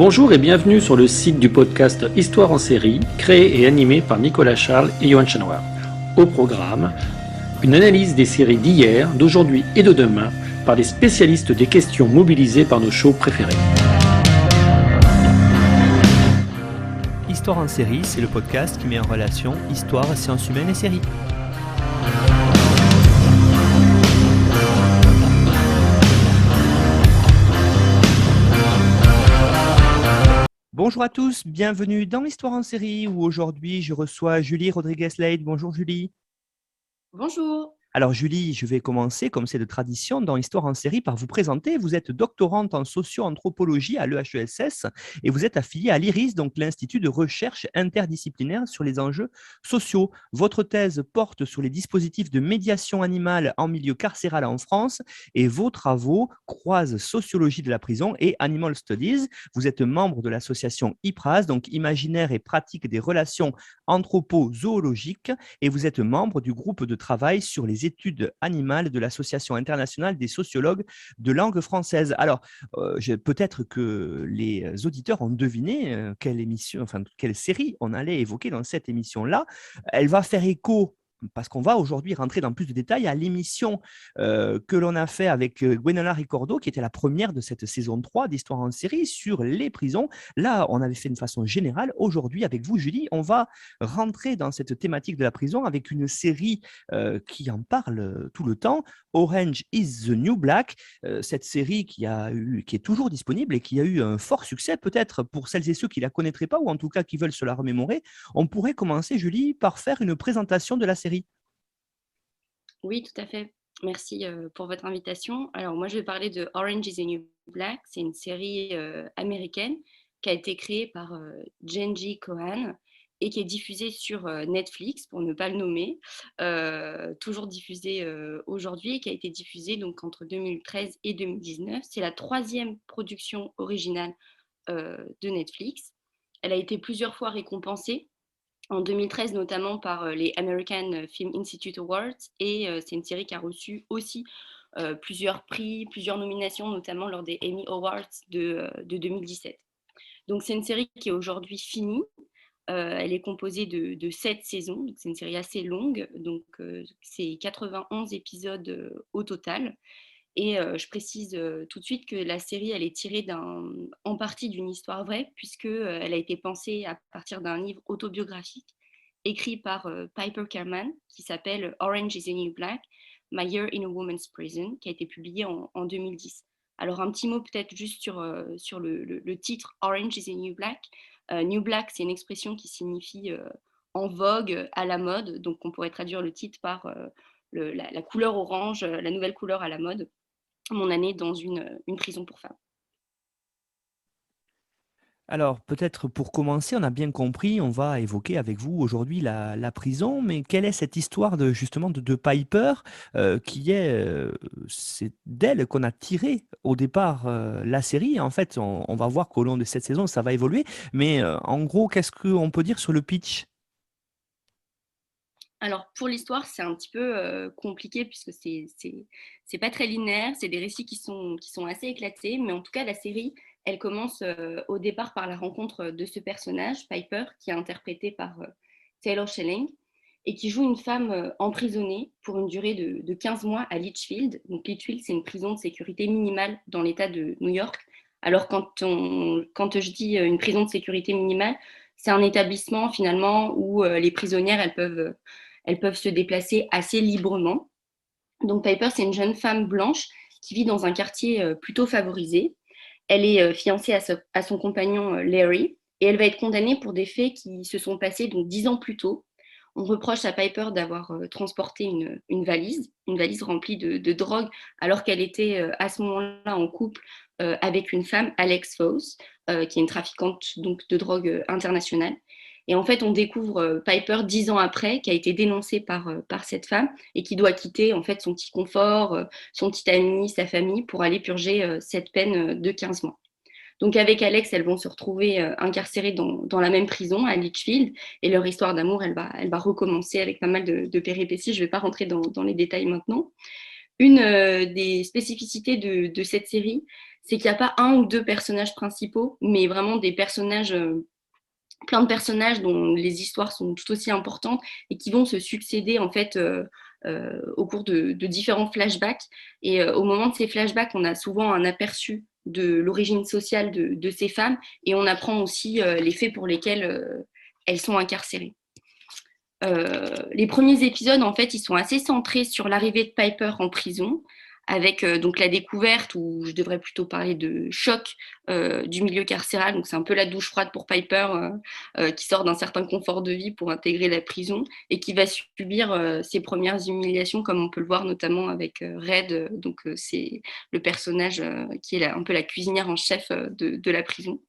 Bonjour et bienvenue sur le site du podcast Histoire en série, créé et animé par Nicolas Charles et Johan Chanoir. Au programme, une analyse des séries d'hier, d'aujourd'hui et de demain par des spécialistes des questions mobilisées par nos shows préférés. Histoire en série, c'est le podcast qui met en relation histoire, sciences humaines et séries. Bonjour à tous, bienvenue dans l'Histoire en série où aujourd'hui je reçois Julie Rodriguez-Lade. Bonjour Julie. Bonjour. Alors Julie, je vais commencer, comme c'est de tradition, dans Histoire en série par vous présenter. Vous êtes doctorante en socio-anthropologie à l'EHESS et vous êtes affiliée à l'IRIS, donc l'Institut de recherche interdisciplinaire sur les enjeux sociaux. Votre thèse porte sur les dispositifs de médiation animale en milieu carcéral en France et vos travaux croisent sociologie de la prison et animal studies. Vous êtes membre de l'association IPRAS, donc Imaginaire et pratique des relations anthropo-zoologiques, et vous êtes membre du groupe de travail sur les études animales de l'Association internationale des sociologues de langue française. Alors, peut-être que les auditeurs ont deviné quelle série on allait évoquer dans cette émission-là. Elle va faire écho, parce qu'on va aujourd'hui rentrer dans plus de détails, à l'émission que l'on a fait avec Gwenola Ricordo, qui était la première de cette saison 3 d'Histoire en série sur les prisons. Là, on avait fait de façon générale. Aujourd'hui, avec vous, Julie, on va rentrer dans cette thématique de la prison avec une série qui en parle tout le temps, Orange is the New Black, cette série qui est toujours disponible et qui a eu un fort succès, peut-être pour celles et ceux qui ne la connaîtraient pas, ou en tout cas qui veulent se la remémorer. On pourrait commencer, Julie, par faire une présentation de la série. Oui, tout à fait. Merci pour votre invitation. Alors, moi, je vais parler de Orange is the New Black. C'est une série américaine qui a été créée par Jenji Kohan et qui est diffusée sur Netflix, pour ne pas le nommer, toujours diffusée aujourd'hui, et qui a été diffusée donc, entre 2013 et 2019. C'est la 3e production originale de Netflix. Elle a été plusieurs fois récompensée. En 2013, notamment par les American Film Institute Awards, et c'est une série qui a reçu aussi plusieurs prix, plusieurs nominations, notamment lors des Emmy Awards de 2017. Donc c'est une série qui est aujourd'hui finie. Elle est composée de 7 saisons, donc c'est une série assez longue, donc c'est 91 épisodes au total. Et je précise tout de suite que la série, elle est tirée en partie d'une histoire vraie, puisqu'elle a été pensée à partir d'un livre autobiographique écrit par Piper Kerman, qui s'appelle Orange is the New Black, My Year in a Woman's Prison, qui a été publié en 2010. Alors un petit mot peut-être juste sur le titre Orange is the New Black. New Black, c'est une expression qui signifie en vogue, à la mode, donc on pourrait traduire le titre par la couleur orange, la nouvelle couleur à la mode. Mon année dans une prison pour femmes. Alors, peut-être pour commencer, on a bien compris, on va évoquer avec vous aujourd'hui la prison, mais quelle est cette histoire justement de Piper c'est d'elle qu'on a tiré au départ la série. En fait, on va voir qu'au long de cette saison, ça va évoluer, mais en gros, qu'est-ce qu'on peut dire sur le pitch ? Alors, pour l'histoire, c'est un petit peu compliqué puisque c'est pas très linéaire, c'est des récits qui sont assez éclatés, mais en tout cas, la série, elle commence au départ par la rencontre de ce personnage, Piper, qui est interprété par Taylor Schilling, et qui joue une femme emprisonnée pour une durée de 15 mois à Litchfield. Donc, Litchfield, c'est une prison de sécurité minimale dans l'État de New York. Alors, quand je dis une prison de sécurité minimale, c'est un établissement finalement où les prisonnières, elles peuvent se déplacer assez librement. Donc Piper, c'est une jeune femme blanche qui vit dans un quartier plutôt favorisé. Elle est fiancée à son compagnon Larry, et elle va être condamnée pour des faits qui se sont passés donc 10 ans plus tôt. On reproche à Piper d'avoir transporté une valise remplie de drogue, alors qu'elle était à ce moment-là en couple avec une femme, Alex Foss, qui est une trafiquante donc, de drogue internationale. Et en fait, on découvre Piper 10 ans après, qui a été dénoncée par cette femme et qui doit quitter en fait son petit confort, son petit ami, sa famille pour aller purger cette peine de 15 mois. Donc avec Alex, elles vont se retrouver incarcérées dans la même prison à Litchfield, et leur histoire d'amour, elle va recommencer avec pas mal de péripéties. Je ne vais pas rentrer dans les détails maintenant. Une des spécificités de cette série, c'est qu'il n'y a pas un ou deux personnages principaux, mais vraiment des personnages, plein de personnages dont les histoires sont tout aussi importantes et qui vont se succéder en fait au cours de différents flashbacks. Et au moment de ces flashbacks, on a souvent un aperçu de l'origine sociale de ces femmes et on apprend aussi les faits pour lesquels elles sont incarcérées. Les premiers épisodes, en fait, ils sont assez centrés sur l'arrivée de Piper en prison, avec donc la découverte, ou je devrais plutôt parler de choc du milieu carcéral. Donc c'est un peu la douche froide pour Piper, qui sort d'un certain confort de vie pour intégrer la prison et qui va subir ses premières humiliations, comme on peut le voir notamment avec Red. Donc c'est le personnage qui est un peu la cuisinière en chef de la prison.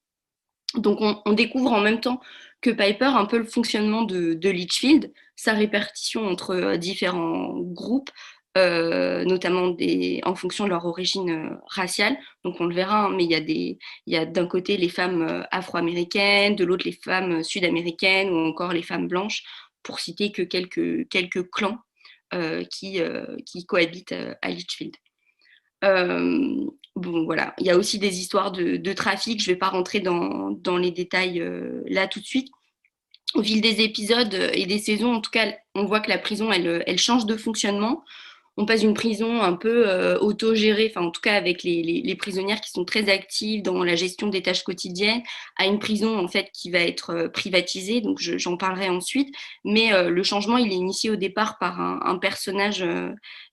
Donc on découvre en même temps que Piper un peu le fonctionnement de Litchfield, sa répartition entre différents groupes, notamment en fonction de leur origine raciale. Donc on le verra, hein, mais il y a d'un côté les femmes afro-américaines, de l'autre les femmes sud-américaines ou encore les femmes blanches, pour citer que quelques clans qui cohabitent à Litchfield. Bon, voilà. Il y a aussi des histoires de trafic. Je ne vais pas rentrer dans les détails là tout de suite. Au fil des épisodes et des saisons, en tout cas, on voit que la prison, elle change de fonctionnement. On passe d'une prison un peu autogérée, enfin en tout cas avec les prisonnières qui sont très actives dans la gestion des tâches quotidiennes, à une prison en fait qui va être privatisée. Donc j'en parlerai ensuite. Mais le changement, il est initié au départ par un personnage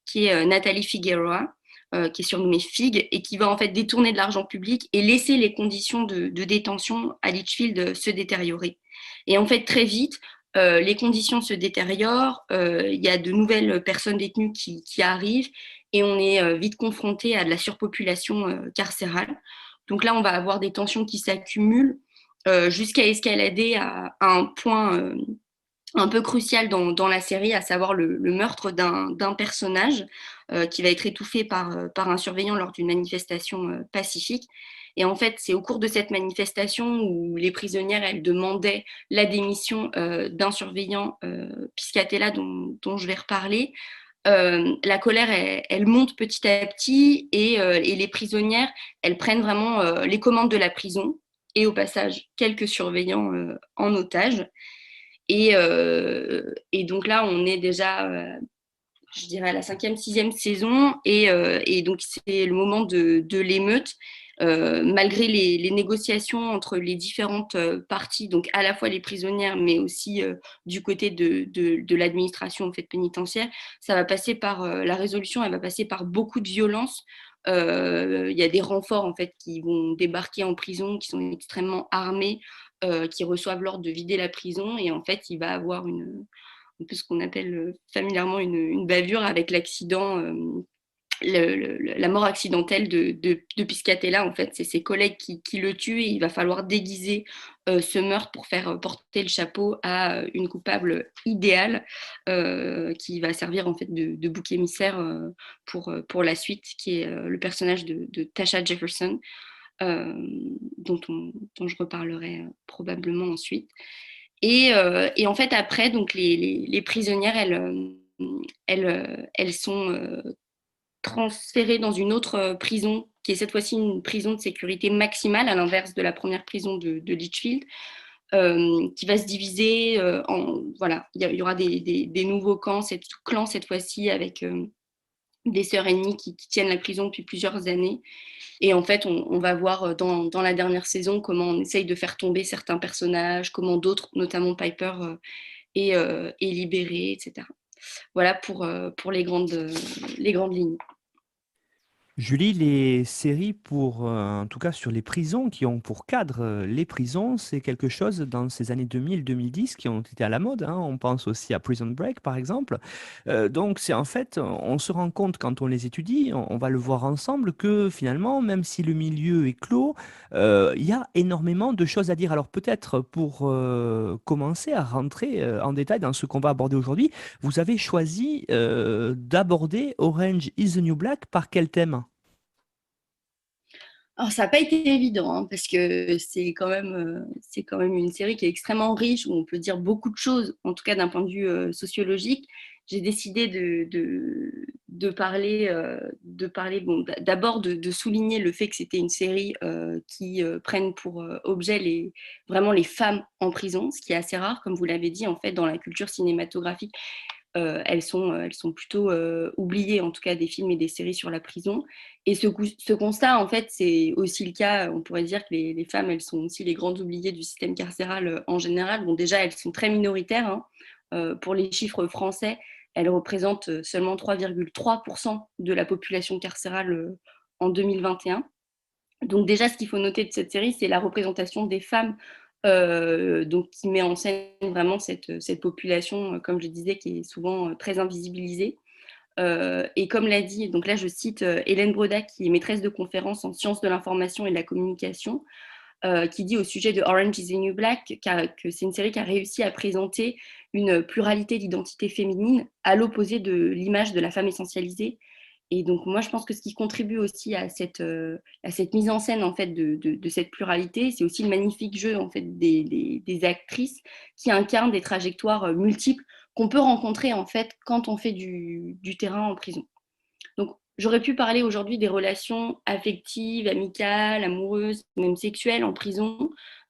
qui est Nathalie Figueroa, qui est surnommée Fig, et qui va en fait détourner de l'argent public et laisser les conditions de détention à Litchfield se détériorer. Et en fait, très vite, les conditions se détériorent, il y a de nouvelles personnes détenues qui arrivent et on est vite confronté à de la surpopulation carcérale. Donc là, on va avoir des tensions qui s'accumulent jusqu'à escalader à un point un peu crucial dans la série, à savoir le meurtre d'un personnage qui va être étouffé par un surveillant lors d'une manifestation pacifique. Et en fait, c'est au cours de cette manifestation où les prisonnières, elles demandaient la démission d'un surveillant, Piscatella, dont je vais reparler. La colère, elle monte petit à petit et les prisonnières, elles prennent vraiment les commandes de la prison et au passage quelques surveillants en otage. Et donc là, on est déjà, je dirais, à la 5e, 6e saison. Et donc, c'est le moment de l'émeute. Malgré les négociations entre les différentes parties, donc à la fois les prisonnières, mais aussi du côté de l'administration en fait, pénitentiaire, ça va passer par la résolution, elle va passer par beaucoup de violence. Il y a des renforts en fait, qui vont débarquer en prison, qui sont extrêmement armés, qui reçoivent l'ordre de vider la prison. Et en fait, il va avoir un peu ce qu'on appelle familièrement une bavure avec l'accident, la mort accidentelle de Piscatella. En fait, c'est ses collègues qui le tuent et il va falloir déguiser ce meurtre pour faire porter le chapeau à une coupable idéale qui va servir en fait de bouc émissaire pour la suite, qui est le personnage de Tasha Jefferson, euh, dont je reparlerai probablement ensuite. Et en fait, après, donc les prisonnières, elles sont transférées dans une autre prison, qui est cette fois-ci une prison de sécurité maximale, à l'inverse de la première prison de Litchfield, qui va se diviser en... Voilà, il y aura des nouveaux clans cette fois-ci, avec des sœurs ennemies qui tiennent la prison depuis plusieurs années. Et en fait, on va voir dans la dernière saison comment on essaye de faire tomber certains personnages, comment d'autres, notamment Piper, est libérée, etc. Voilà pour les grandes lignes. Julie, les séries en tout cas sur les prisons, qui ont pour cadre les prisons, c'est quelque chose dans ces années 2000-2010 qui ont été à la mode, hein. On pense aussi à Prison Break, par exemple. Donc, c'est en fait, on se rend compte quand on les étudie, on va le voir ensemble, que finalement, même si le milieu est clos, il y a énormément de choses à dire. Alors, peut-être pour commencer à rentrer en détail dans ce qu'on va aborder aujourd'hui, vous avez choisi d'aborder Orange is the New Black par quel thème? Alors, ça n'a pas été évident, hein, parce que c'est quand même une série qui est extrêmement riche, où on peut dire beaucoup de choses, en tout cas d'un point de vue sociologique. j'ai décidé de parler, bon, d'abord de souligner le fait que c'était une série qui prenne pour objet vraiment les femmes en prison, ce qui est assez rare, comme vous l'avez dit, en fait, dans la culture cinématographique. Elles sont plutôt oubliées, en tout cas des films et des séries sur la prison. Et ce constat, en fait, c'est aussi le cas, on pourrait dire que les femmes, elles sont aussi les grandes oubliées du système carcéral en général. Bon, déjà, elles sont très minoritaires, hein. Pour les chiffres français, elles représentent seulement 3,3% de la population carcérale en 2021. Donc déjà, ce qu'il faut noter de cette série, c'est la représentation des femmes, donc qui met en scène vraiment cette population, comme je disais, qui est souvent très invisibilisée. Et comme l'a dit, donc là je cite Hélène Broda, qui est maîtresse de conférences en sciences de l'information et de la communication, qui dit au sujet de Orange is the New Black que c'est une série qui a réussi à présenter une pluralité d'identités féminines à l'opposé de l'image de la femme essentialisée. Et donc, moi, je pense que ce qui contribue aussi à cette mise en scène en fait, de cette pluralité, c'est aussi le magnifique jeu en fait, des actrices qui incarnent des trajectoires multiples qu'on peut rencontrer en fait, quand on fait du terrain en prison. Donc, j'aurais pu parler aujourd'hui des relations affectives, amicales, amoureuses, même sexuelles en prison,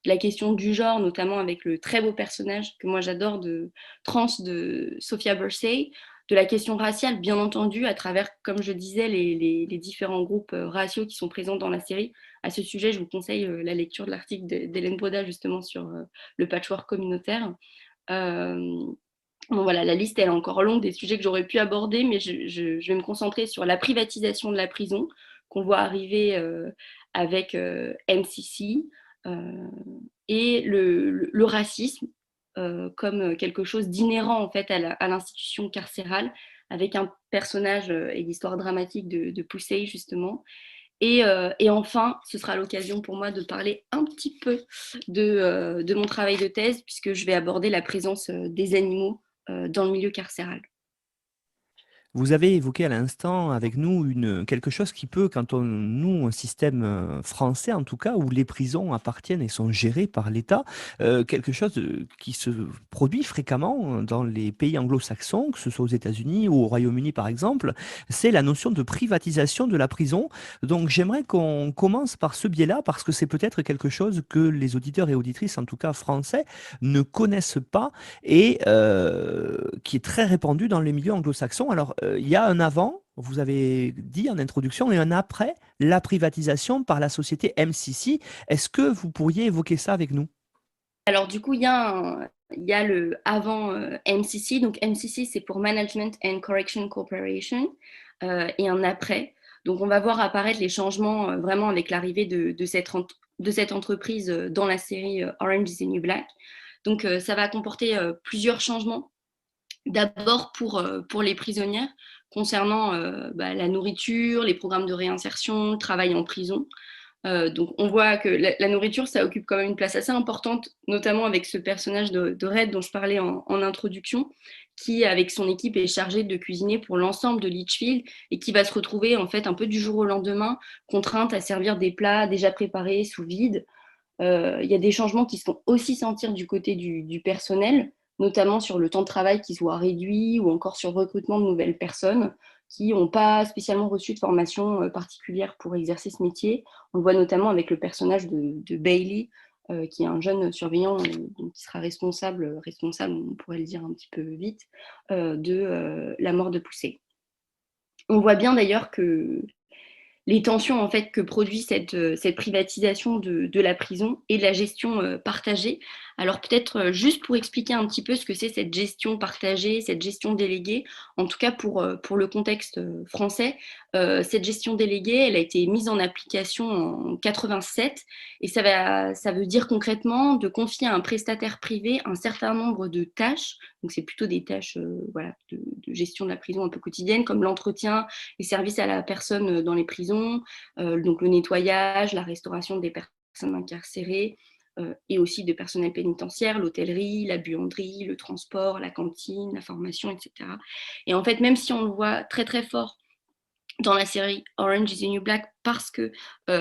de la question du genre, notamment avec le très beau personnage que moi j'adore de Trans de Sophia Bursey, de la question raciale, bien entendu, à travers, comme je disais, les différents groupes raciaux qui sont présents dans la série. À ce sujet, je vous conseille la lecture de l'article d'Hélène Broda, justement, sur le patchwork communautaire. Euh, Bon, voilà, la liste elle est encore longue des sujets que j'aurais pu aborder, mais je vais me concentrer sur la privatisation de la prison qu'on voit arriver avec MCC et le racisme comme quelque chose d'inhérent en fait à l'institution carcérale, avec un personnage et l'histoire dramatique de Poussey justement. Et enfin, ce sera l'occasion pour moi de parler un petit peu de mon travail de thèse, puisque je vais aborder la présence des animaux dans le milieu carcéral. Vous avez évoqué à l'instant avec nous quelque chose qui peut, quand nous, un système français en tout cas, où les prisons appartiennent et sont gérées par l'État, quelque chose qui se produit fréquemment dans les pays anglo-saxons, que ce soit aux États-Unis ou au Royaume-Uni par exemple, c'est la notion de privatisation de la prison. Donc j'aimerais qu'on commence par ce biais-là, parce que c'est peut-être quelque chose que les auditeurs et auditrices, en tout cas français, ne connaissent pas et qui est très répandu dans les milieux anglo-saxons. Alors, il y a un avant, vous avez dit en introduction, et un après la privatisation par la société MCC. Est-ce que vous pourriez évoquer ça avec nous? Alors du coup, il y a le avant MCC. Donc MCC, c'est pour Management and Correction Corporation, et un après. Donc on va voir apparaître les changements vraiment avec l'arrivée de cette entreprise dans la série Orange is the New Black. Donc ça va comporter plusieurs changements. D'abord pour les prisonnières, concernant la nourriture, les programmes de réinsertion, le travail en prison. Donc on voit que la nourriture, ça occupe quand même une place assez importante, notamment avec ce personnage de Red dont je parlais en introduction, qui avec son équipe est chargé de cuisiner pour l'ensemble de Litchfield et qui va se retrouver en fait un peu du jour au lendemain contrainte à servir des plats déjà préparés sous vide. Il y a des changements qui se font aussi sentir du côté du personnel, notamment sur le temps de travail qui soit réduit ou encore sur le recrutement de nouvelles personnes qui n'ont pas spécialement reçu de formation particulière pour exercer ce métier. On le voit notamment avec le personnage de Bailey, qui est un jeune surveillant qui sera responsable, on pourrait le dire un petit peu vite, de la mort de Poussey. On voit bien d'ailleurs que les tensions en fait que produit cette privatisation de la prison et de la gestion partagée. Alors peut-être juste pour expliquer un petit peu ce que c'est cette gestion partagée, cette gestion déléguée, en tout cas pour le contexte français, cette gestion déléguée, elle a été mise en application en 87 et ça veut dire concrètement de confier à un prestataire privé un certain nombre de tâches, donc c'est plutôt des tâches voilà, de gestion de la prison un peu quotidienne, comme l'entretien, les services à la personne dans les prisons, donc le nettoyage, la restauration des personnes incarcérées et aussi de personnel pénitentiaire, l'hôtellerie, la buanderie, le transport, la cantine, la formation, etc. Et en fait, même si on le voit très très fort dans la série Orange is the New Black parce que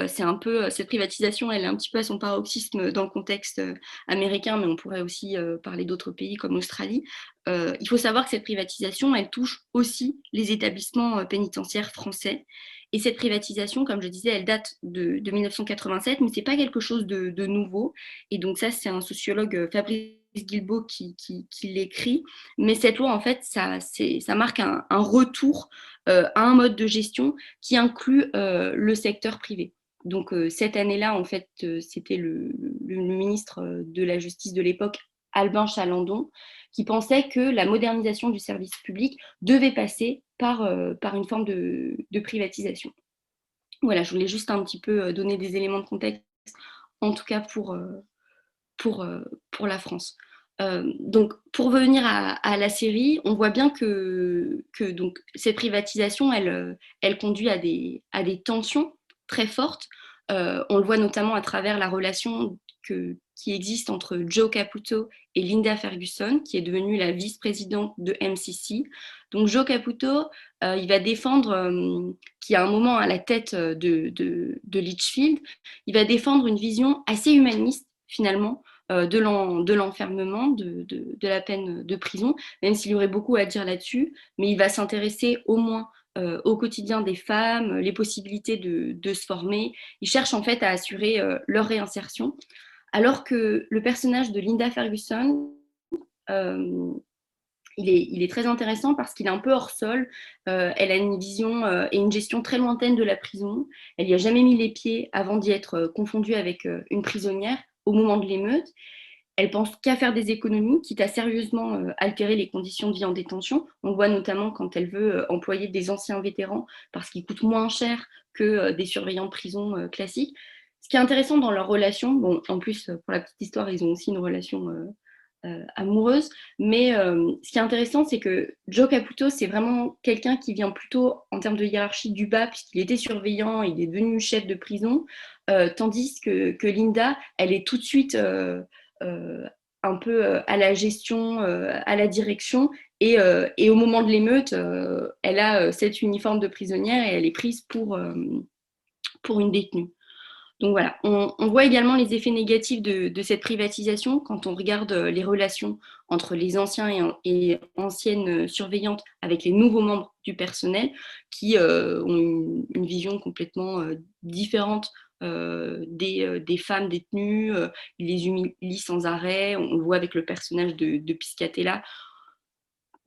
c'est un peu cette privatisation, elle est un petit peu à son paroxysme dans le contexte américain, mais on pourrait aussi parler d'autres pays comme l'Australie. Il faut savoir que cette privatisation, elle touche aussi les établissements pénitentiaires français. Et cette privatisation, comme je disais, elle date de 1987, mais c'est pas quelque chose de nouveau. Et donc ça, c'est un sociologue, Fabrice Guilbault, qui l'écrit. Mais cette loi, en fait, ça marque un retour à un mode de gestion qui inclut le secteur privé. Donc cette année-là, en fait, c'était le ministre de la Justice de l'époque, Albin Chalandon, qui pensait que la modernisation du service public devait passer par une forme de privatisation. Voilà, je voulais juste un petit peu donner des éléments de contexte, en tout cas pour la France. Donc, pour revenir à la série, on voit bien que donc, cette privatisation, elle conduit à des tensions très fortes. On le voit notamment à travers la relation qui existe entre Joe Caputo et Linda Ferguson, qui est devenue la vice-présidente de MCC. Donc, Joe Caputo, il va défendre, qui a un moment à la tête de Litchfield, il va défendre une vision assez humaniste, finalement, de l'enfermement, de la peine de prison, même s'il y aurait beaucoup à dire là-dessus, mais il va s'intéresser au moins au quotidien des femmes, les possibilités de se former. Il cherche en fait à assurer leur réinsertion, alors que le personnage de Linda Ferguson, euh, il est très intéressant parce qu'il est un peu hors sol. Elle a une vision et une gestion très lointaine de la prison. Elle n'y a jamais mis les pieds avant d'y être confondue avec une prisonnière au moment de l'émeute. Elle pense qu'à faire des économies, quitte à sérieusement altérer les conditions de vie en détention. On le voit notamment quand elle veut employer des anciens vétérans parce qu'ils coûtent moins cher que des surveillants de prison classiques. Ce qui est intéressant dans leur relation, bon, en plus, pour la petite histoire, ils ont aussi une relation amoureuse, mais ce qui est intéressant, c'est que Joe Caputo, c'est vraiment quelqu'un qui vient plutôt, en termes de hiérarchie, du bas, puisqu'il était surveillant, il est devenu chef de prison, tandis que Linda, elle est tout de suite euh, un peu à la gestion, à la direction. Et au moment de l'émeute, elle a cet uniforme de prisonnière et elle est prise pour une détenue. Donc voilà, on voit également les effets négatifs de cette privatisation quand on regarde les relations entre les anciens et anciennes surveillantes avec les nouveaux membres du personnel qui ont une vision complètement différente des femmes détenues. Ils les humilient sans arrêt. On le voit avec le personnage de Piscatella.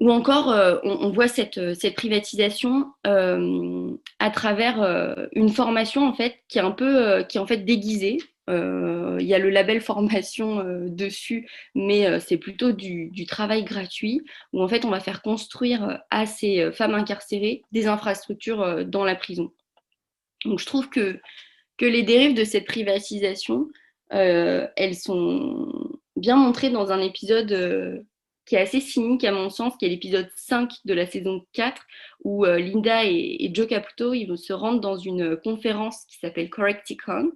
Ou encore, on voit cette privatisation à travers une formation en fait qui est un peu qui est en fait déguisée. Il y a le label formation dessus, mais c'est plutôt du travail gratuit où en fait on va faire construire à ces femmes incarcérées des infrastructures dans la prison. Donc je trouve que les dérives de cette privatisation, elles sont bien montrées dans un épisode qui est assez cynique à mon sens, qui est l'épisode 5 de la saison 4, où Linda et Joe Caputo ils vont se rendre dans une conférence qui s'appelle Correcticon,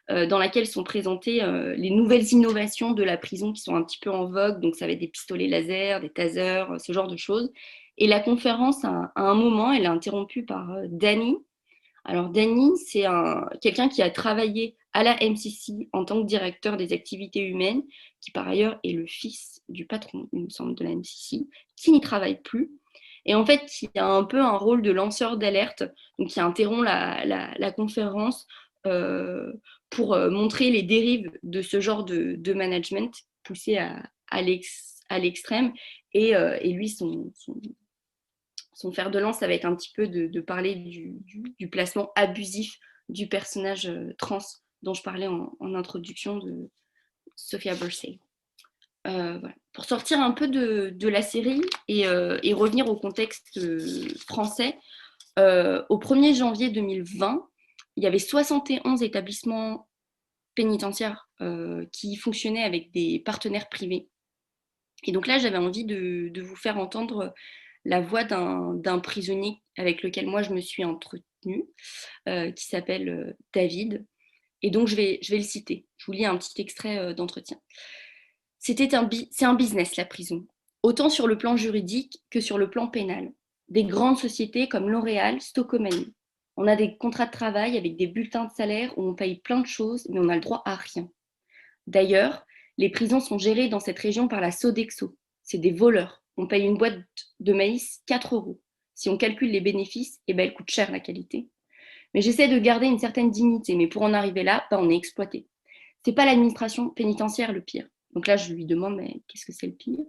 dans laquelle sont présentées les nouvelles innovations de la prison qui sont un petit peu en vogue. Donc ça va être des pistolets laser, des tasers, ce genre de choses. Et la conférence, à un moment, elle est interrompue par Danny. Alors, Danny, c'est quelqu'un qui a travaillé à la MCC en tant que directeur des activités humaines, qui par ailleurs est le fils du patron, il me semble, de la MCC, qui n'y travaille plus. Et en fait, il a un peu un rôle de lanceur d'alerte, donc il interrompt la conférence euh, pour montrer les dérives de ce genre de management poussé à l'extrême. Et lui, son fer de lance, ça va être un petit peu de parler du placement abusif du personnage trans dont je parlais en introduction de Sophia Bursey. Voilà. Pour sortir un peu de la série et revenir au contexte français, au 1er janvier 2020, il y avait 71 établissements pénitentiaires qui fonctionnaient avec des partenaires privés. Et donc là, j'avais envie de vous faire entendre la voix d'un prisonnier avec lequel moi je me suis entretenue, qui s'appelle David. Et donc je vais le citer. Je vous lis un petit extrait d'entretien. C'est un business, la prison, autant sur le plan juridique que sur le plan pénal. Des grandes sociétés comme L'Oréal, Stockholm On a des contrats de travail avec des bulletins de salaire où on paye plein de choses, mais on a le droit à rien. D'ailleurs, les prisons sont gérées dans cette région par la Sodexo. C'est des voleurs. On paye une boîte de maïs 4 euros. Si on calcule les bénéfices, eh ben, elle coûte cher la qualité. Mais j'essaie de garder une certaine dignité, mais pour en arriver là, on est exploité. C'est pas l'administration pénitentiaire le pire. Donc là, je lui demande, mais qu'est-ce que c'est le pire?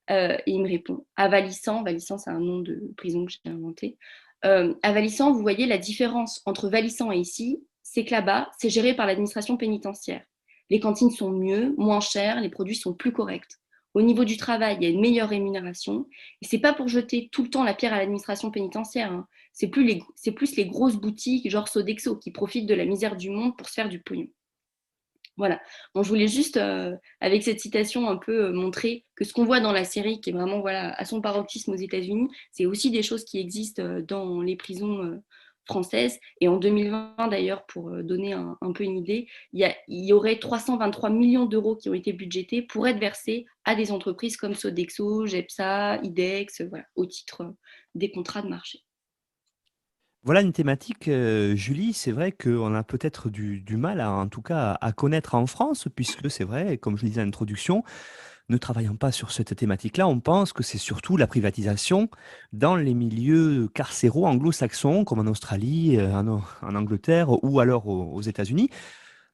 Et il me répond, à Valissan, Valissan c'est un nom de prison que j'ai inventé. À Valissan, vous voyez la différence entre Valissan et ici, c'est que là-bas, c'est géré par l'administration pénitentiaire. Les cantines sont mieux, moins chères, les produits sont plus corrects. Au niveau du travail, il y a une meilleure rémunération. Et c'est pas pour jeter tout le temps la pierre à l'administration pénitentiaire, hein. C'est plus les grosses boutiques, genre Sodexo, qui profitent de la misère du monde pour se faire du pognon. Voilà. Bon, je voulais juste, avec cette citation, un peu montrer que ce qu'on voit dans la série, qui est vraiment voilà, à son paroxysme aux États-Unis, c'est aussi des choses qui existent dans les prisons françaises. Et en 2020, d'ailleurs, pour donner un peu une idée, il y aurait 323 millions d'euros qui ont été budgétés pour être versés à des entreprises comme Sodexo, Gepsa, IDEX, voilà, au titre des contrats de marché. Voilà une thématique, Julie, c'est vrai qu'on a peut-être du mal, en tout cas, à connaître en France, puisque c'est vrai, comme je le disais en introduction, ne travaillant pas sur cette thématique-là, on pense que c'est surtout la privatisation dans les milieux carcéraux anglo-saxons, comme en Australie, en Angleterre ou alors aux États-Unis.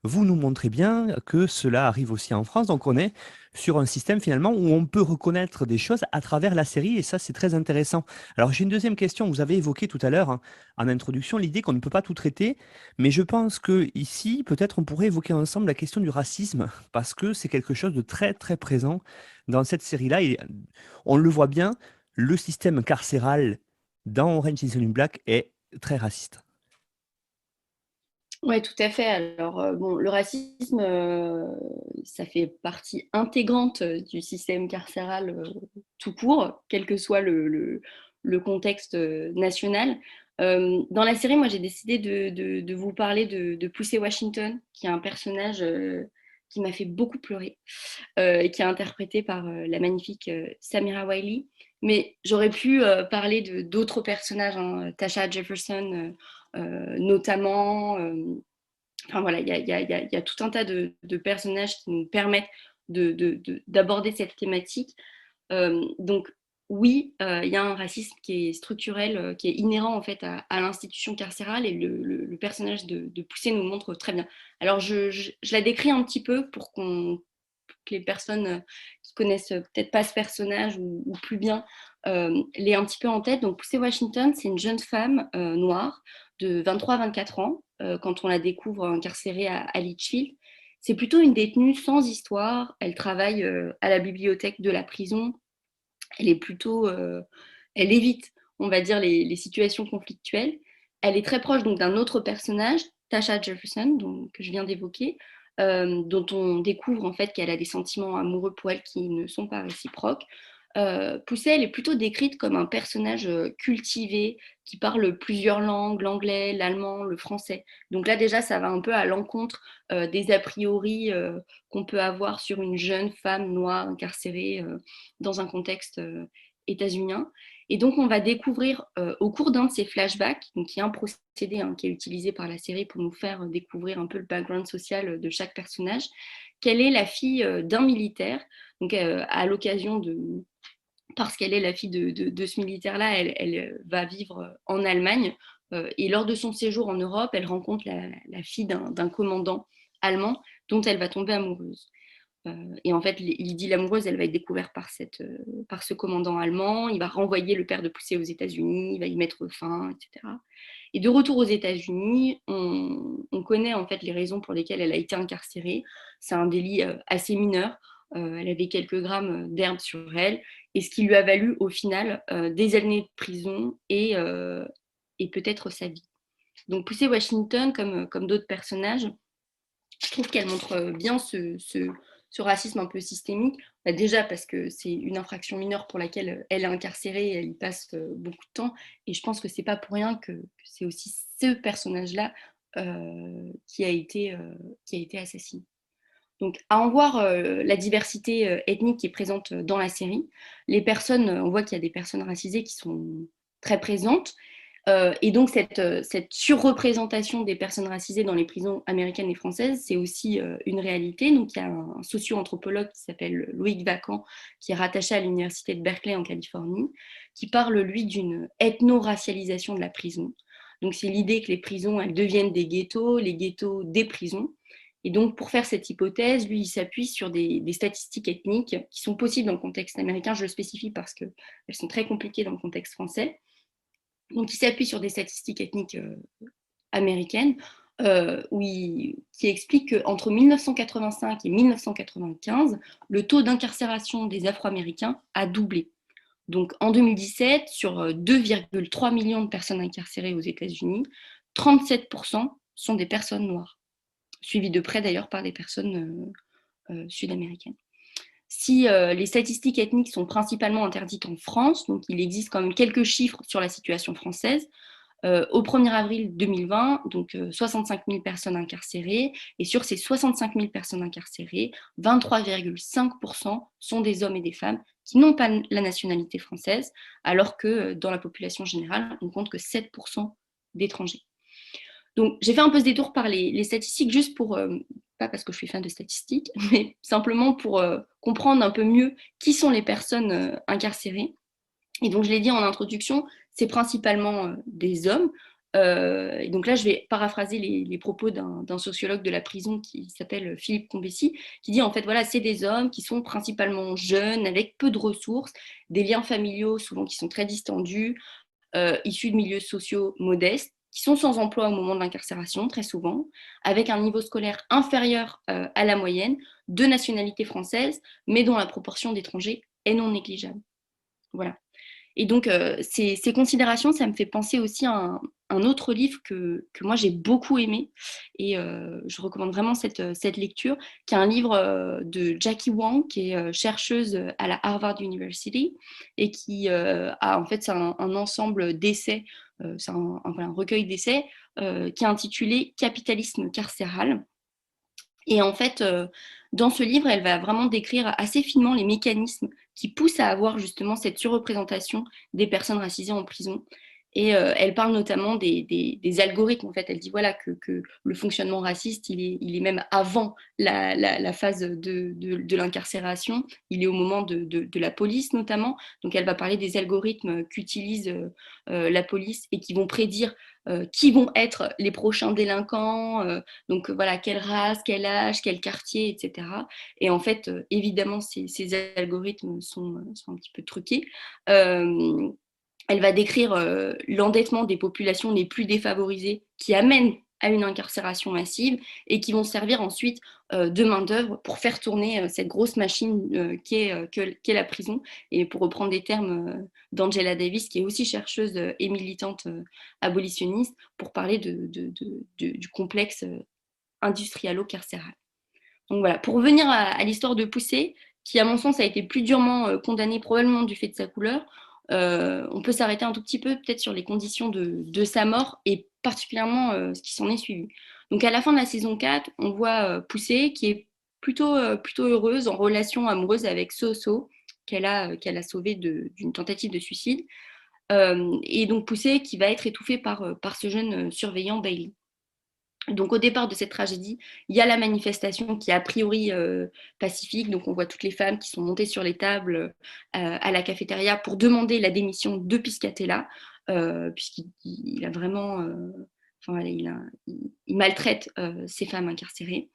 Vous nous montrez bien que cela arrive aussi en France. Donc, on est sur un système finalement où on peut reconnaître des choses à travers la série et ça, c'est très intéressant. Alors, j'ai une deuxième question. Vous avez évoqué tout à l'heure, hein, en introduction, l'idée qu'on ne peut pas tout traiter, mais je pense que ici, peut-être, on pourrait évoquer ensemble la question du racisme parce que c'est quelque chose de très, très présent dans cette série-là et on le voit bien, le système carcéral dans Orange is the New Black est très raciste. Oui, tout à fait. Alors, bon, le racisme, ça fait partie intégrante du système carcéral tout court, quel que soit le contexte national. Dans la série, moi, j'ai décidé de vous parler de Pussy Washington, qui est un personnage qui m'a fait beaucoup pleurer et qui est interprété par la magnifique Samira Wiley. Mais j'aurais pu parler d'autres personnages, hein, Tasha Jefferson notamment. Enfin voilà, il y a tout un tas de personnages qui nous permettent d'aborder cette thématique. Donc oui, il y a un racisme qui est structurel, qui est inhérent en fait à l'institution carcérale et le personnage de Poussé nous le montre très bien. Alors je la décris un petit peu pour que les personnes qui connaissent peut-être pas ce personnage ou plus bien l'aient un petit peu en tête. Donc Poussé Washington, c'est une jeune femme noire de 23 à 24 ans quand on la découvre incarcérée à Litchfield. C'est plutôt une détenue sans histoire. Elle travaille à la bibliothèque de la prison. Elle est plutôt, elle évite, on va dire, les situations conflictuelles. Elle est très proche donc d'un autre personnage, Tasha Jefferson, que je viens d'évoquer, dont on découvre en fait qu'elle a des sentiments amoureux pour elle qui ne sont pas réciproques. Poussée, elle est plutôt décrite comme un personnage cultivé, qui parle plusieurs langues, l'anglais, l'allemand, le français. Donc là déjà, ça va un peu à l'encontre des a priori qu'on peut avoir sur une jeune femme noire incarcérée dans un contexte états-unien. Et donc on va découvrir au cours d'un de ces flashbacks, donc qui est un procédé qui est utilisé par la série pour nous faire découvrir un peu le background social de chaque personnage, qu'elle est la fille d'un militaire. Donc à l'occasion parce qu'elle est la fille de ce militaire-là, elle va vivre en Allemagne. Et lors de son séjour en Europe, elle rencontre la fille d'un commandant allemand dont elle va tomber amoureuse. Et en fait, Lydie l'amoureuse, elle va être découverte par ce commandant allemand. Il va renvoyer le père de Poussée aux États-Unis, il va y mettre fin, etc. Et de retour aux États-Unis, on connaît en fait les raisons pour lesquelles elle a été incarcérée. C'est un délit assez mineur. Elle avait quelques grammes d'herbe sur elle, et ce qui lui a valu au final des années de prison et peut-être sa vie. Donc Poussée Washington, comme d'autres personnages, je trouve qu'elle montre bien ce racisme un peu systémique. Déjà parce que c'est une infraction mineure pour laquelle elle est incarcérée, elle y passe beaucoup de temps, et je pense que c'est pas pour rien que c'est aussi ce personnage-là qui a été assassiné. Donc, à en voir la diversité ethnique qui est présente dans la série, les personnes, on voit qu'il y a des personnes racisées qui sont très présentes. Et donc, cette surreprésentation des personnes racisées dans les prisons américaines et françaises, c'est aussi une réalité. Donc, il y a un socio-anthropologue qui s'appelle Loïc Vacan, qui est rattaché à l'université de Berkeley en Californie, qui parle, lui, d'une ethno-racialisation de la prison. Donc, c'est l'idée que les prisons, elles deviennent des ghettos, les ghettos des prisons. Et donc, pour faire cette hypothèse, lui, il s'appuie sur des statistiques ethniques qui sont possibles dans le contexte américain. Je le spécifie parce qu'elles sont très compliquées dans le contexte français. Donc, il s'appuie sur des statistiques ethniques américaines qui expliquent qu'entre 1985 et 1995, le taux d'incarcération des Afro-Américains a doublé. Donc, en 2017, sur 2,3 millions de personnes incarcérées aux États-Unis, 37% sont des personnes noires, suivies de près d'ailleurs par des personnes sud-américaines. Si les statistiques ethniques sont principalement interdites en France, donc il existe quand même quelques chiffres sur la situation française. Au 1er avril 2020, donc 65 000 personnes incarcérées, et sur ces 65 000 personnes incarcérées, 23,5% sont des hommes et des femmes qui n'ont pas la nationalité française, alors que dans la population générale, on compte que 7% d'étrangers. Donc, j'ai fait un peu ce détour par les statistiques, juste pour, pas parce que je suis fan de statistiques, mais simplement pour comprendre un peu mieux qui sont les personnes incarcérées. Et donc, je l'ai dit en introduction, c'est principalement des hommes. Et donc là, je vais paraphraser les propos d'un sociologue de la prison qui s'appelle Philippe Combessy, qui dit en fait, voilà, c'est des hommes qui sont principalement jeunes, avec peu de ressources, des liens familiaux souvent qui sont très distendus, issus de milieux sociaux modestes, qui sont sans emploi au moment de l'incarcération, très souvent, avec un niveau scolaire inférieur à la moyenne, de nationalité française, mais dont la proportion d'étrangers est non négligeable. Voilà. Et donc, ces considérations, ça me fait penser aussi à un autre livre que moi j'ai beaucoup aimé, et je recommande vraiment cette lecture, qui est un livre de Jackie Wang, qui est chercheuse à la Harvard University, et qui a en fait c'est un ensemble d'essais, c'est un recueil d'essais qui est intitulé Capitalisme carcéral. Et en fait, dans ce livre, elle va vraiment décrire assez finement les mécanismes qui poussent à avoir justement cette surreprésentation des personnes racisées en prison. Et elle parle notamment des algorithmes. En fait, elle dit voilà, que le fonctionnement raciste, il est même avant la phase de l'incarcération. Il est au moment de la police notamment. Donc, elle va parler des algorithmes qu'utilise la police et qui vont prédire qui vont être les prochains délinquants, donc voilà, quelle race, quel âge, quel quartier, etc. Et en fait, évidemment, ces algorithmes sont un petit peu truqués. Elle va décrire l'endettement des populations les plus défavorisées qui amènent à une incarcération massive et qui vont servir ensuite de main-d'œuvre pour faire tourner cette grosse machine qu'est la prison. Et pour reprendre des termes d'Angela Davis, qui est aussi chercheuse et militante abolitionniste, pour parler du complexe industrialo-carcéral. Donc voilà, pour revenir à l'histoire de Poussey, qui à mon sens a été plus durement condamné probablement du fait de sa couleur, on peut s'arrêter un tout petit peu peut-être sur les conditions de sa mort et particulièrement ce qui s'en est suivi. Donc à la fin de la saison 4, on voit Poussey qui est plutôt heureuse en relation amoureuse avec So-So, qu'elle a sauvé d'une tentative de suicide. Et donc Poussey qui va être étouffé par ce jeune surveillant Bailey. Donc au départ de cette tragédie, il y a la manifestation qui est a priori pacifique. Donc on voit toutes les femmes qui sont montées sur les tables à la cafétéria pour demander la démission de Piscatella, puisqu'il a vraiment, il maltraite ces femmes incarcérées.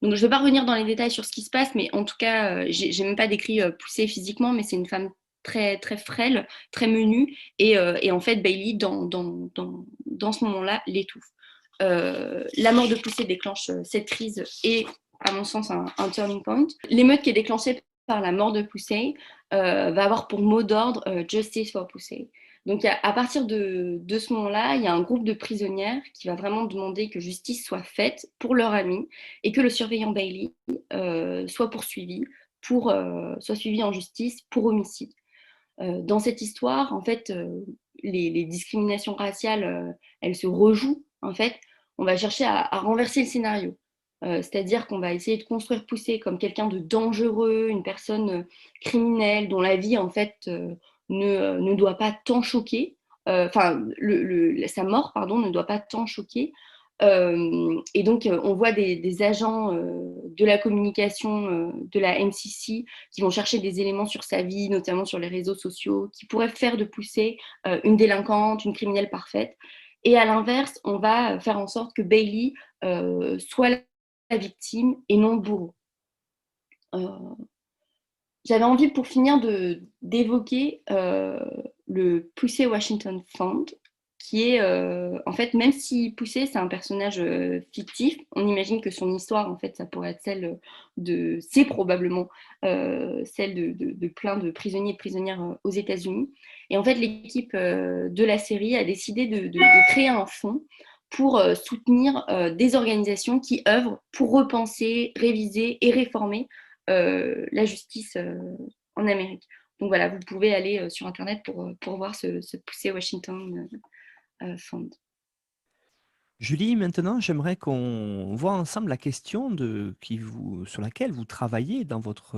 Donc je ne vais pas revenir dans les détails sur ce qui se passe, mais en tout cas, j'ai même pas décrit Poussey physiquement, mais c'est une femme très, très frêle, très menue, et en fait Bailey, dans ce moment-là, l'étouffe. La mort de Poussey déclenche cette crise et, à mon sens, un turning point. L'émeute qui est déclenchée par la mort de Poussey va avoir pour mot d'ordre Justice for Poussey. Donc, à partir de ce moment-là, il y a un groupe de prisonnières qui va vraiment demander que justice soit faite pour leur ami et que le surveillant Bailey soit poursuivi, soit suivi en justice pour homicide. Dans cette histoire, en fait, les discriminations raciales, elles se rejouent. En fait, on va chercher à renverser le scénario. C'est-à-dire qu'on va essayer de construire Poussey comme quelqu'un de dangereux, une personne criminelle dont la vie, en fait, ne doit pas tant choquer, sa mort, pardon, ne doit pas tant choquer. Et donc, on voit des agents de la communication de la NCC qui vont chercher des éléments sur sa vie, notamment sur les réseaux sociaux, qui pourraient faire de Poussey une délinquante, une criminelle parfaite. Et à l'inverse, on va faire en sorte que Bailey soit la victime et non le bourreau. J'avais envie, pour finir, d'évoquer le Poussey Washington Fund, qui est, en fait, même si Poussey, c'est un personnage fictif, on imagine que son histoire, en fait, ça pourrait être c'est probablement celle de plein de prisonniers et prisonnières aux États-Unis. Et en fait, l'équipe de la série a décidé de créer un fonds pour soutenir des organisations qui œuvrent pour repenser, réviser et réformer la justice en Amérique. Donc voilà, vous pouvez aller sur Internet pour voir ce Poussey Washington Fund. Julie, maintenant, j'aimerais qu'on voit ensemble la question sur laquelle vous travaillez dans votre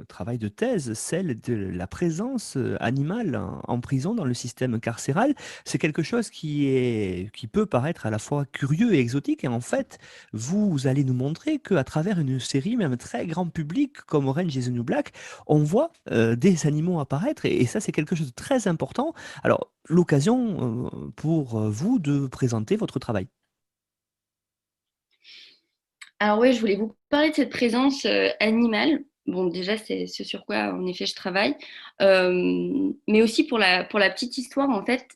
travail de thèse, celle de la présence animale en prison dans le système carcéral. C'est quelque chose qui peut paraître à la fois curieux et exotique. Et en fait, vous allez nous montrer qu'à travers une série, même très grand public, comme Orange is the New Black, on voit des animaux apparaître. Et ça, c'est quelque chose de très important. Alors, l'occasion pour vous de présenter votre travail. Alors oui, je voulais vous parler de cette présence animale. Bon, déjà, c'est ce sur quoi, en effet, je travaille. Mais aussi pour la petite histoire, en fait,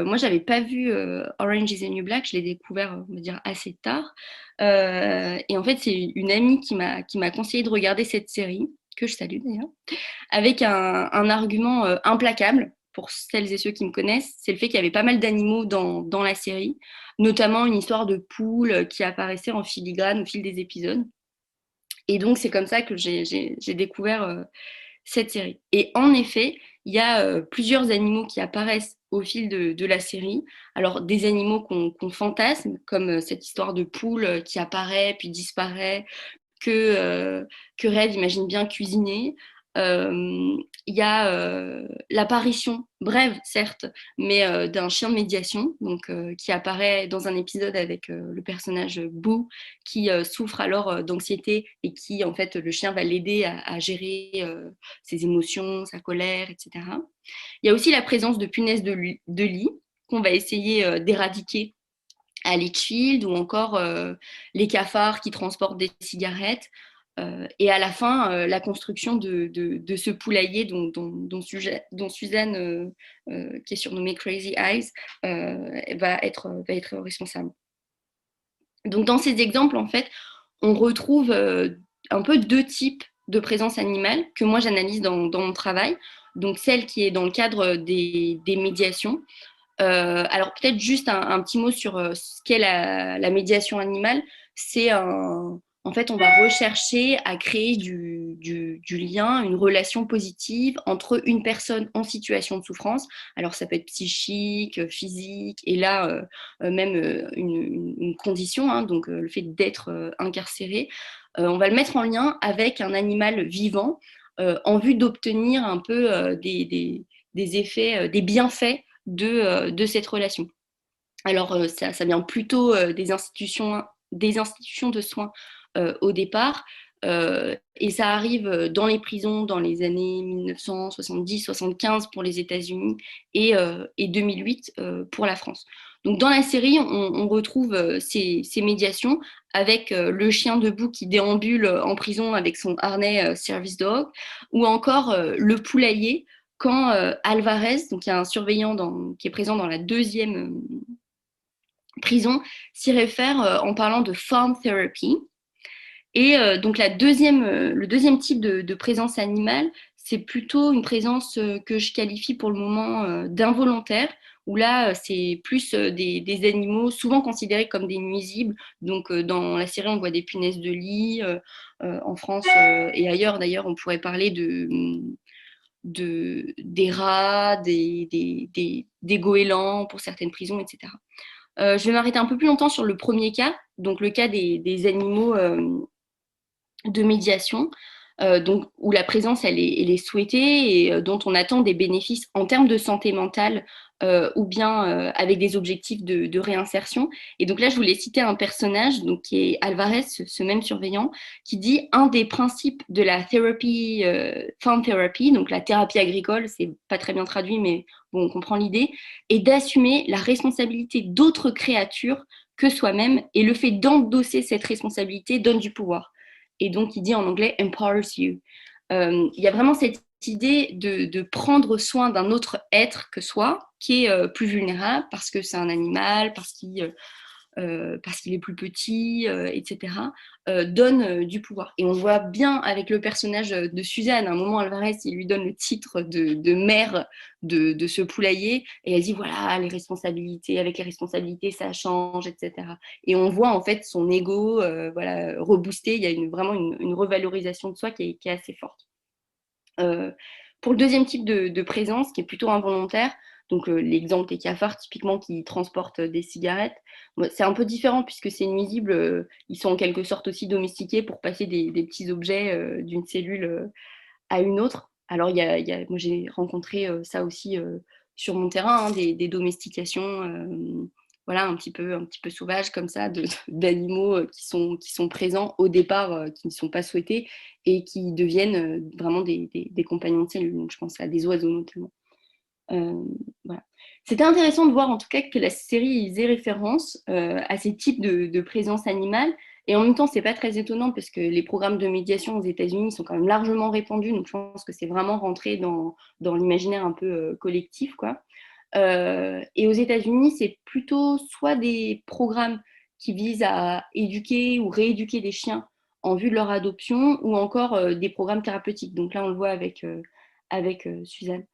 moi, j'avais pas vu Orange is the New Black. Je l'ai découvert, on va dire, assez tard. Et en fait, c'est une amie qui m'a conseillé de regarder cette série, que je salue d'ailleurs, avec un argument implacable. Pour celles et ceux qui me connaissent, c'est le fait qu'il y avait pas mal d'animaux dans la série, notamment une histoire de poule qui apparaissait en filigrane au fil des épisodes. Et donc, c'est comme ça que j'ai découvert cette série. Et en effet, il y a plusieurs animaux qui apparaissent au fil de la série. Alors, des animaux qu'on fantasme, comme cette histoire de poule qui apparaît puis disparaît, que Red imagine bien cuisiner. Il y a l'apparition, brève certes, mais d'un chien de médiation, donc, qui apparaît dans un épisode avec le personnage Boo, qui souffre alors d'anxiété et qui, en fait, le chien va l'aider à gérer ses émotions, sa colère, etc. Il y a aussi la présence de punaises de lit qu'on va essayer d'éradiquer à Litchfield, ou encore les cafards qui transportent des cigarettes. Et à la fin, la construction de ce poulailler dont Suzanne, qui est surnommée Crazy Eyes, va être responsable. Donc, dans ces exemples, en fait, on retrouve un peu deux types de présence animale que moi j'analyse dans mon travail. Donc, celle qui est dans le cadre des médiations. Alors, peut-être juste un petit mot sur ce qu'est la médiation animale. En fait, on va rechercher à créer du lien, une relation positive entre une personne en situation de souffrance. Alors, ça peut être psychique, physique, et là, même une condition, hein, donc le fait d'être incarcéré. On va le mettre en lien avec un animal vivant en vue d'obtenir un peu des effets, des bienfaits de cette relation. Alors, ça vient plutôt des institutions de soins au départ, et ça arrive dans les prisons dans les années 1970-75 pour les États-Unis et 2008 pour la France. Donc, dans la série, on retrouve ces médiations avec le chien debout qui déambule en prison avec son harnais service dog, ou encore le poulailler quand Alvarez, donc il y a un surveillant qui est présent dans la deuxième prison, s'y réfère en parlant de farm therapy. Et donc le deuxième type de présence animale, c'est plutôt une présence que je qualifie pour le moment d'involontaire, où là, c'est plus des animaux souvent considérés comme des nuisibles. Donc, dans la série, on voit des punaises de lit. En France et ailleurs, d'ailleurs, on pourrait parler des rats, des goélands pour certaines prisons, etc. Je vais m'arrêter un peu plus longtemps sur le premier cas, donc le cas des animaux de médiation. donc où la présence elle est souhaitée et dont on attend des bénéfices en termes de santé mentale ou bien avec des objectifs de réinsertion. Et donc là, je voulais citer un personnage donc, qui est Alvarez, ce même surveillant, qui dit un des principes de la thérapie, farm therapy, donc la thérapie agricole, c'est pas très bien traduit, mais bon, on comprend l'idée, est d'assumer la responsabilité d'autres créatures que soi-même, et le fait d'endosser cette responsabilité donne du pouvoir. Et donc, il dit en anglais « empowers you ». Il y a vraiment cette idée de prendre soin d'un autre être que soi, qui est plus vulnérable parce que c'est un animal, parce qu'il est plus petit, etc., donne du pouvoir. Et on voit bien avec le personnage de Suzanne, à un moment, Alvarez, il lui donne le titre de mère de ce poulailler, et elle dit, voilà, les responsabilités, avec les responsabilités, ça change, etc. Et on voit en fait son ego voilà, reboosté, il y a vraiment une revalorisation de soi qui est assez forte. Pour le deuxième type de présence, qui est plutôt involontaire, donc l'exemple des cafards typiquement qui transportent des cigarettes, c'est un peu différent puisque c'est nuisible, ils sont en quelque sorte aussi domestiqués pour passer des petits objets d'une cellule à une autre. Alors moi j'ai rencontré ça aussi sur mon terrain, hein, des domestications voilà, un petit peu sauvages comme ça, d'animaux qui sont présents au départ, qui ne sont pas souhaités et qui deviennent vraiment des compagnons de cellule. Donc je pense à des oiseaux notamment. Voilà. C'était intéressant de voir en tout cas que la série faisait référence à ces types de présence animale, et en même temps c'est pas très étonnant parce que les programmes de médiation aux États-Unis sont quand même largement répandus, donc je pense que c'est vraiment rentré dans l'imaginaire un peu collectif, quoi. Et aux États-Unis c'est plutôt soit des programmes qui visent à éduquer ou rééduquer des chiens en vue de leur adoption, ou encore des programmes thérapeutiques. Donc là on le voit avec Suzanne.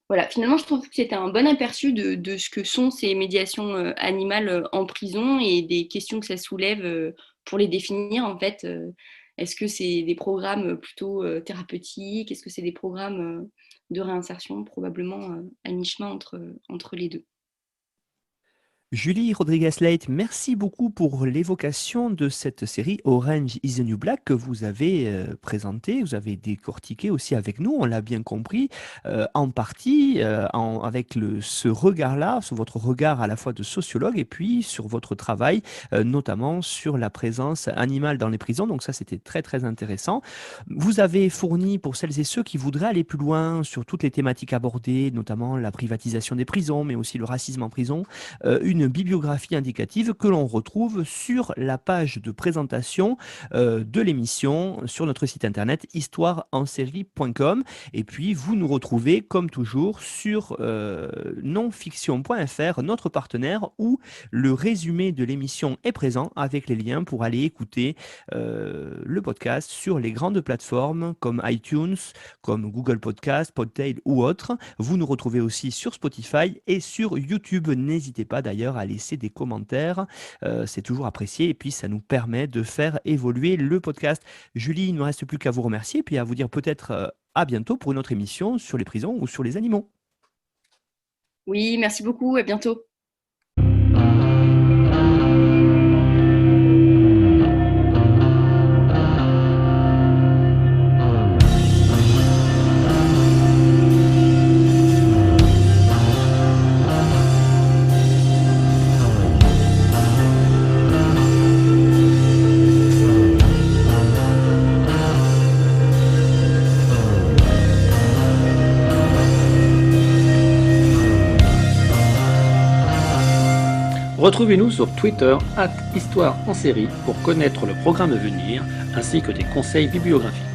Voilà, finalement, je trouve que c'était un bon aperçu de ce que sont ces médiations animales en prison et des questions que ça soulève pour les définir. En fait, est-ce que c'est des programmes plutôt thérapeutiques? Est-ce que c'est des programmes de réinsertion? Probablement à mi-chemin entre les deux. Julie Rodriguez-Late, merci beaucoup pour l'évocation de cette série Orange is the New Black que vous avez présentée, vous avez décortiqué aussi avec nous, on l'a bien compris, en partie avec ce regard-là, sur votre regard à la fois de sociologue et puis sur votre travail, notamment sur la présence animale dans les prisons. Donc ça, c'était très très intéressant. Vous avez fourni, pour celles et ceux qui voudraient aller plus loin sur toutes les thématiques abordées, notamment la privatisation des prisons, mais aussi le racisme en prison, une bibliographie indicative que l'on retrouve sur la page de présentation de l'émission sur notre site internet histoireensérie.com. Et puis, vous nous retrouvez, comme toujours, sur nonfiction.fr, notre partenaire, où le résumé de l'émission est présent avec les liens pour aller écouter le podcast sur les grandes plateformes comme iTunes, comme Google Podcast, Podtail ou autres. Vous nous retrouvez aussi sur Spotify et sur YouTube. N'hésitez pas d'ailleurs à laisser des commentaires, c'est toujours apprécié et puis ça nous permet de faire évoluer le podcast. Julie, il ne me reste plus qu'à vous remercier et puis à vous dire peut-être à bientôt pour une autre émission sur les prisons ou sur les animaux. Oui, merci beaucoup, à bientôt. Retrouvez-nous sur Twitter @Histoire en série pour connaître le programme à venir ainsi que des conseils bibliographiques.